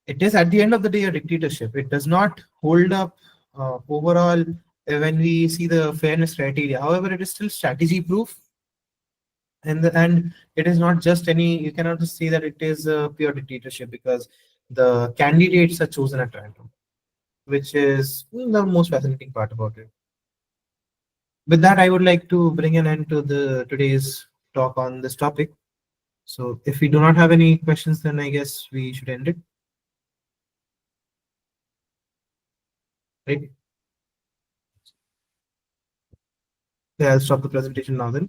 it is at the end of the day a dictatorship. It does not hold up overall when we see the fairness criteria. However, it is still strategy proof, and and it is not just any. You cannot just say that it is a pure dictatorship because the candidates are chosen at random, which is the most fascinating part about it. With that, I would like to bring an end to the today's talk on this topic. So if we do not have any questions, then I guess we should end it. Right? Yeah, I'll stop the presentation now then.